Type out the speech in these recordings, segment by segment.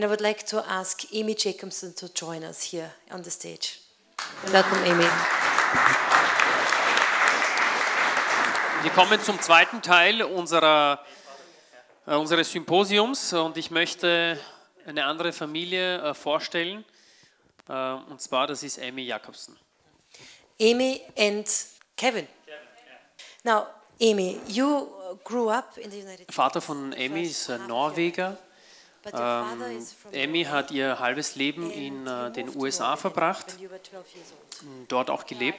And I would like to ask Amy Jacobson to join us here on the stage. Welcome, Amy. Wir kommen zum zweiten Teil unseres Symposiums und ich möchte eine andere Familie vorstellen, und zwar das ist Amy Jacobson. Amy and Kevin. Now, Amy, you grew up in the United States. Vater von Amy ist Norweger. Amy hat ihr halbes Leben in den USA verbracht, dort auch gelebt,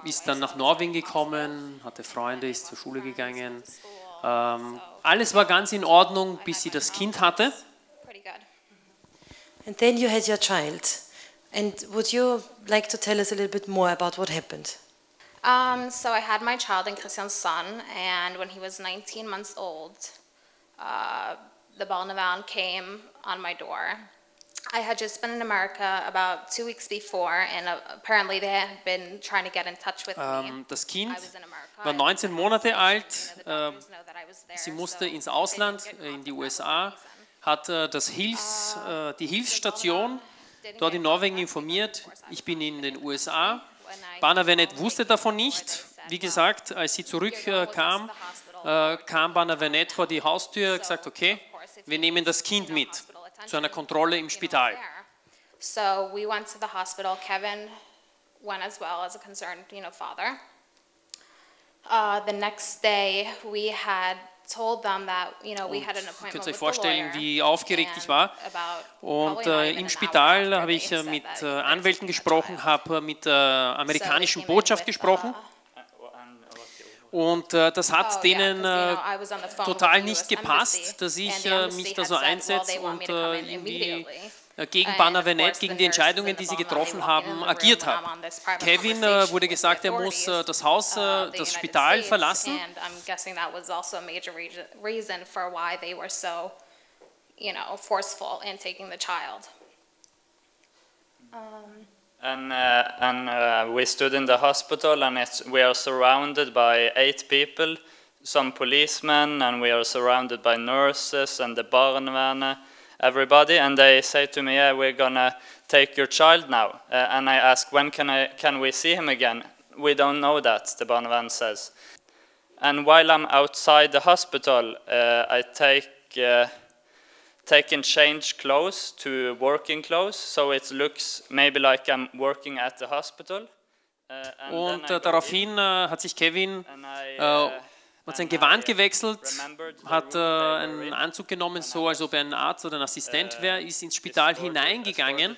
ist dann nach Norwegen gekommen, hatte Freunde, ist zur Schule gegangen. Alles war ganz in Ordnung, bis sie das Kind hatte. And then you had your child. And would you like to tell us a little bit more about what happened? So I had my child in Kristiansand, and when he was 19 months old, the Barnevernet came on my door. I had just been in America about 2 weeks before, and apparently they had been trying to get in touch with me. Das Kind war 19 Monate alt, sie musste ins Ausland, in die USA, hat die Hilfsstation dort in Norwegen informiert, ich bin in den USA. Barnevernet wusste davon nicht. Wie gesagt, als sie zurückkam, kam Barnevernet vor die Haustür und gesagt, okay, wir nehmen das Kind mit zu einer Kontrolle im Spital. So we went to the hospital. Kevin went as well as a concerned, father. The next day we had told them that, we had an appointment. Ihr könnt euch vorstellen, wie aufgeregt ich war. Und im Spital habe ich mit Anwälten gesprochen, habe mit der amerikanischen Botschaft gesprochen. Und das hat denen total nicht gepasst, dass ich mich da so einsetze und irgendwie gegen Barnevernet, gegen die Entscheidungen, die sie getroffen haben, agiert habe. Kevin wurde gesagt, er muss das Haus, das Spital verlassen. Forceful in taking the child. We stood in the hospital, and we are surrounded by 8 people, some policemen, and we are surrounded by nurses and the Barnevernet, everybody. And they say to me, "Yeah, we're gonna take your child now." And I ask, "When can we see him again?" "We don't know that," the Barnevernet says. And while I'm outside the hospital, I take and change clothes to working clothes, so it looks maybe like I'm working at the hospital. Und daraufhin hat sich Kevin hat sein Gewand gewechselt, hat einen Anzug genommen, so als ob er ein Arzt oder ein Assistent wäre, ist ins Spital hineingegangen.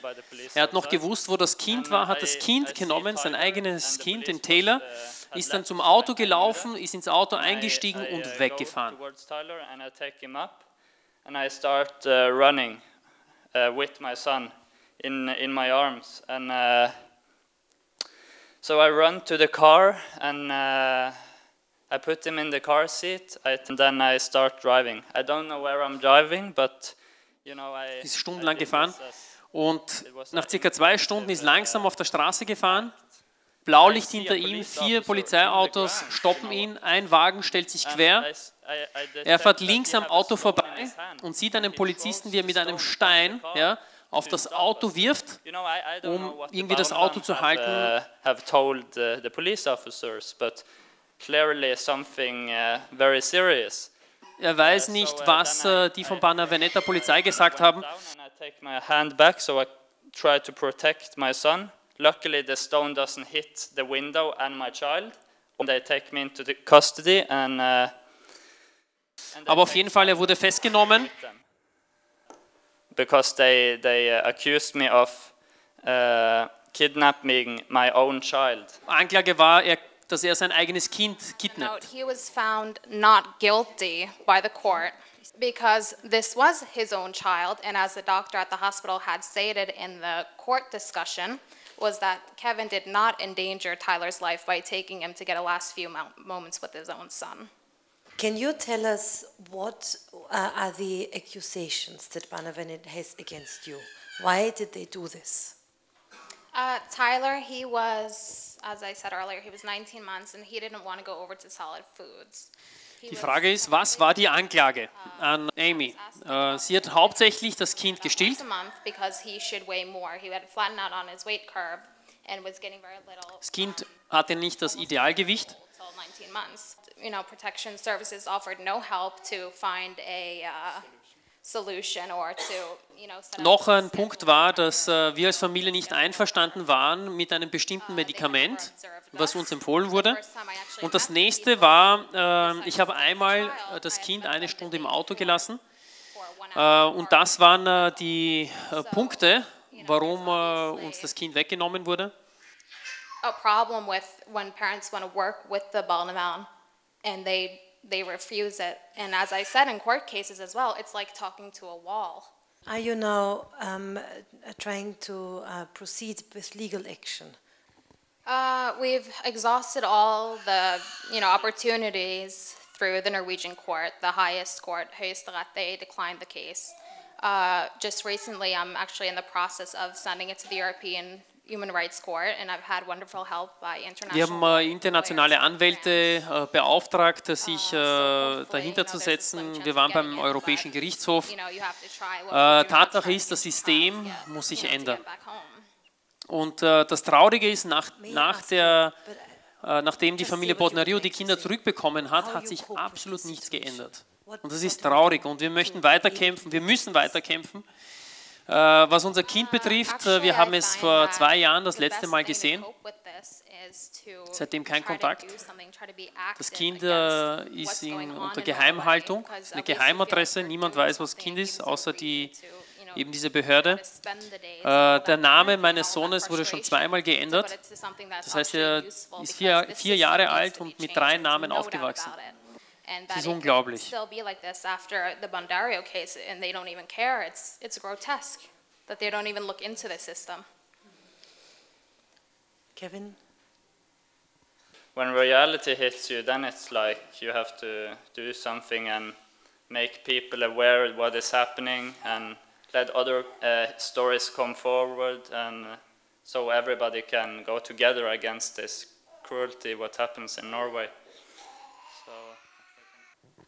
Er hat noch gewusst, wo das Kind war, hat das Kind genommen, sein eigenes Kind, den Taylor, ist dann zum Auto gelaufen, ist ins Auto eingestiegen und weggefahren. And I start running with my son in my arms, and so I run to the car, and I put him in the car seat, and then I start driving. I don't know where I'm driving, but ist stundenlang gefahren und nach circa 2 Stunden ist langsam auf der Straße gefahren. Blaulicht hinter ihm, 4 Polizeiautos stoppen ihn, ein Wagen stellt sich quer. Er fährt links am Auto vorbei und sieht einen Polizisten, wie er mit einem Stein auf das Auto wirft, um irgendwie das Auto zu halten. Have told the police officers, but clearly something very serious. Er weiß nicht, was die von Barnevernet der Polizei gesagt haben. I take my hand back, so I try to protect my son. Luckily, the stone doesn't hit the window and my child. They take me into the custody and aber auf jeden Fall, er wurde festgenommen. Because they accused me of kidnapping my own child. Anklage war, dass er sein eigenes Kind kidnappt. He was found not guilty by the court because this was his own child, and as the doctor at the hospital had stated in the court discussion, was that Kevin did not endanger Tyler's life by taking him to get a last few moments with his own son. Can you tell us what are the accusations that Barnevernet has against you? Why did they do this? Tyler, he was, as I said earlier, he was 19 months and he didn't want to go over to solid foods. Die Frage ist, was war die Anklage an Amy? Sie hat hauptsächlich das Kind gestillt. Das Kind hatte nicht das Idealgewicht. Protection services offered no help to find a solution or to, set up Noch ein Punkt war, dass wir als Familie nicht einverstanden waren mit einem bestimmten Medikament, was uns empfohlen wurde. Und das nächste war, ich habe einmal das Kind eine Stunde im Auto gelassen. Und das waren die Punkte, warum uns das Kind weggenommen wurde. A problem with when parents want to work with the Barnevernet and they refuse it. And as I said in court cases as well, it's like talking to a wall. Are you now trying to proceed with legal action? We've exhausted all the opportunities through the Norwegian court, the highest court, Høyesterett. They declined the case. Just recently, I'm actually in the process of sending it to the European Human Rights Court, and I've had wonderful help by Wir haben internationale Anwälte beauftragt, sich dahinter zu setzen. Wir waren beim Europäischen Gerichtshof. Tatsache ist, das System muss sich ändern. Und das Traurige ist, nachdem die Familie Bodnario die Kinder zurückbekommen hat, hat sich absolut nichts geändert. Und das ist traurig und wir möchten weiterkämpfen, wir müssen weiterkämpfen. Was unser Kind betrifft, wir haben es vor 2 Jahren das letzte Mal gesehen. Seitdem kein Kontakt. Das Kind ist unter Geheimhaltung, ist eine Geheimadresse, niemand weiß, was das Kind ist, außer eben diese Behörde. Der Name meines Sohnes wurde schon 2-mal geändert. Das heißt, er ist 4 Jahre alt und mit 3 Namen aufgewachsen. Das ist unglaublich. Still be like this after the Barnevernet case, and they don't even care. It's grotesque that they don't even look into the system. Kevin? When reality hits you, then it's like you have to do something and make people aware of what is happening and let other stories come forward, and so everybody can go together against this cruelty, what happens in Norway.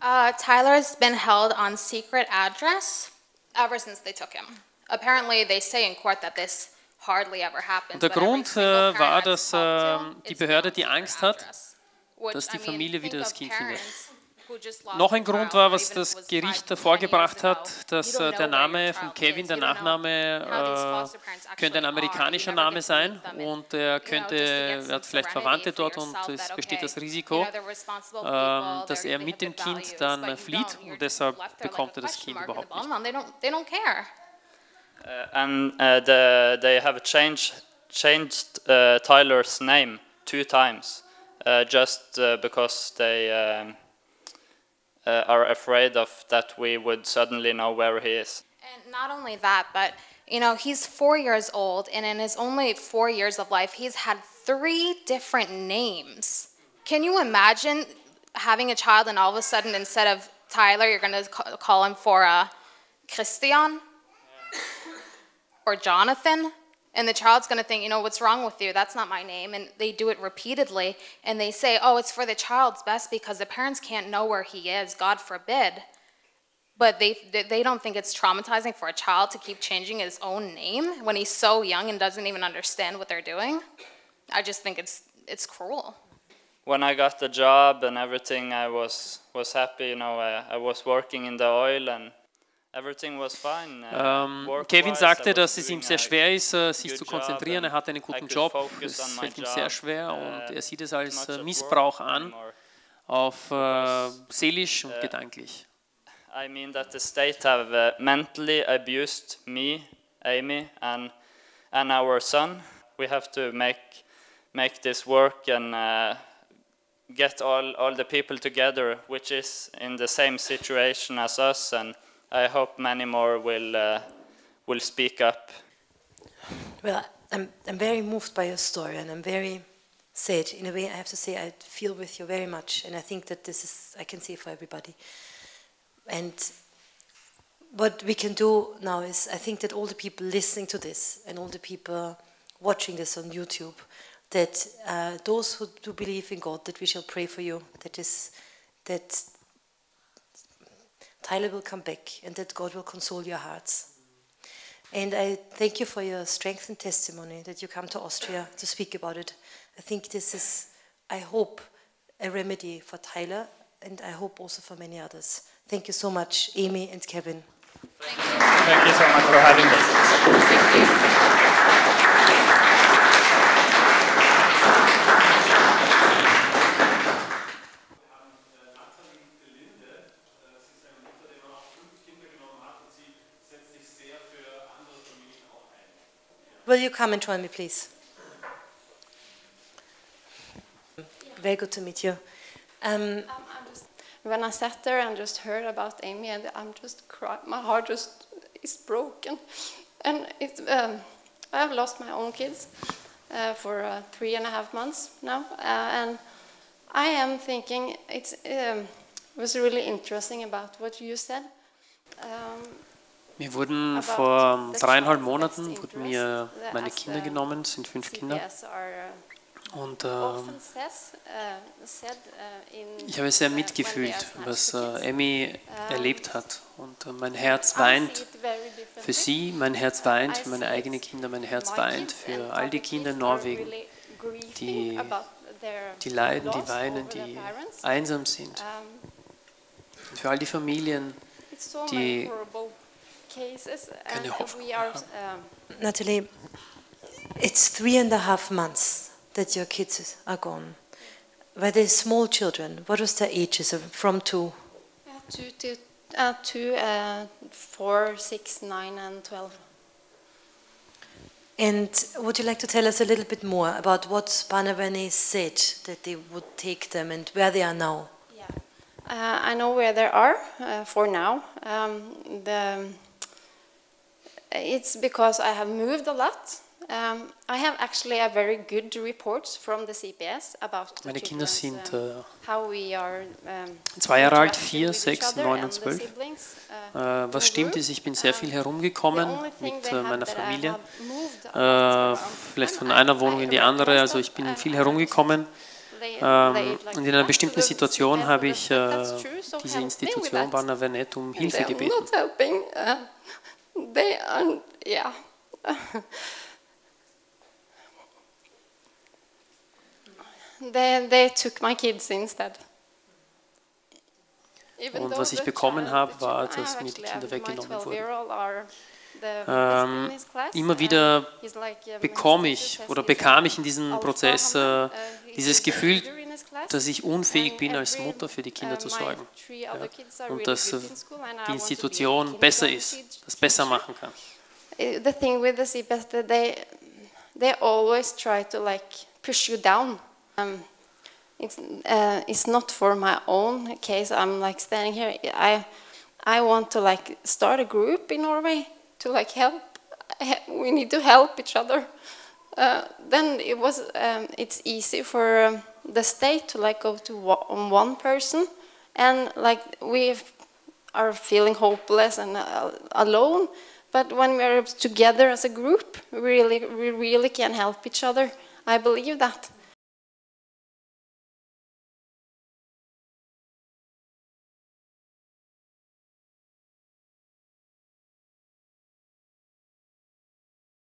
Tyler's been held on secret address ever since they took him. Apparently, they say in court that this hardly ever happens. Und der Grund war, dass die Behörde die Angst hat, dass die Familie wieder das Kind findet. Noch ein Grund war, was das Gericht vorgebracht hat, dass der Name von Kevin, der Nachname, könnte ein amerikanischer Name sein und er hat vielleicht Verwandte dort und es besteht das Risiko, dass er mit dem Kind dann flieht und deshalb bekommt er das Kind überhaupt nicht. And they have changed Tyler's name 2 times, just because they are afraid of that we would suddenly know where he is. And not only that, but he's 4 years old, and in his only 4 years of life, he's had 3 different names. Can you imagine having a child and all of a sudden, instead of Tyler, you're going to call him for Christian or Jonathan? And the child's going to think, what's wrong with you? That's not my name. And they do it repeatedly. And they say, oh, it's for the child's best because the parents can't know where he is, God forbid. But they don't think it's traumatizing for a child to keep changing his own name when he's so young and doesn't even understand what they're doing. I just think it's cruel. When I got the job and everything, I was happy. I was working in the oil and everything was fine. Kevin sagte, dass es ihm sehr schwer ist, sich zu konzentrieren. Er hat einen guten Job, es fällt ihm sehr schwer und er sieht es als Missbrauch an, auf seelisch und gedanklich. I mean that the state have mentally abused me, Amy, and our son. We have to make this work and get all the people together, which is in the same situation as us, and I hope many more will speak up. Well, I'm very moved by your story, and I'm very sad. In a way, I have to say I feel with you very much, and I think that this is, I can say, for everybody. And what we can do now is, I think that all the people listening to this and all the people watching this on YouTube, that those who do believe in God, that we shall pray for you, that Tyler will come back and that God will console your hearts. And I thank you for your strength and testimony that you come to Austria to speak about it. I think this is, I hope, a remedy for Tyler, and I hope also for many others. Thank you so much, Amy and Kevin. Thank you so much for having us. Thank you. Will you come and join me, please? Very good to meet you. When I sat there and just heard about Amy, and I'm just crying, my heart just is broken. And I have lost my own kids for 3.5 months now, and I am thinking it was really interesting about what you said. Mir wurden vor 3,5 Monaten meine Kinder genommen, es sind 5 Kinder. Und ich habe sehr mitgefühlt, was Amy erlebt hat. Und mein Herz weint für sie, mein Herz weint für meine eigenen Kinder, mein Herz weint für all die Kinder in Norwegen, die leiden, die weinen, die einsam sind. Und für all die Familien, die keine Hoffnung haben. Natalie, it's 3.5 months that your kids are gone. Were they small children? What was their ages from 2? 4, 6, 9 and 12. And would you like to tell us a little bit more about what Barnevernet said that they would take them and where they are now? Yeah, I know where they are for now. It's because I have moved a lot. I have actually a very good reports from the CPS about Meine Kinder sind how we are 2 Jahre alt, 4, 6, 9 und 12. Was stimmt ist, ich bin sehr viel herumgekommen mit meiner Familie, vielleicht von einer Wohnung in die andere, also ich bin viel herumgekommen. Und in einer bestimmten Situation habe ich diese Institution Barnevernet um Hilfe gebeten. They took my kids instead. Und was ich bekommen habe, war, dass mir die Kinder weggenommen wurden. Immer wieder bekam ich in diesem Prozess dieses Gefühl, dass ich unfähig bin, als Mutter für die Kinder zu sorgen. Ja. Und dass die Institution besser ist, das besser machen kann. The thing with the CPS that they always try to push you down. It's not for my own case. I'm standing here. I want to start a group in Norway to help. We need to help each other. Then it's easy for the state to go to one person, and we are feeling hopeless and alone. But when we are together as a group, we really can help each other. I believe that.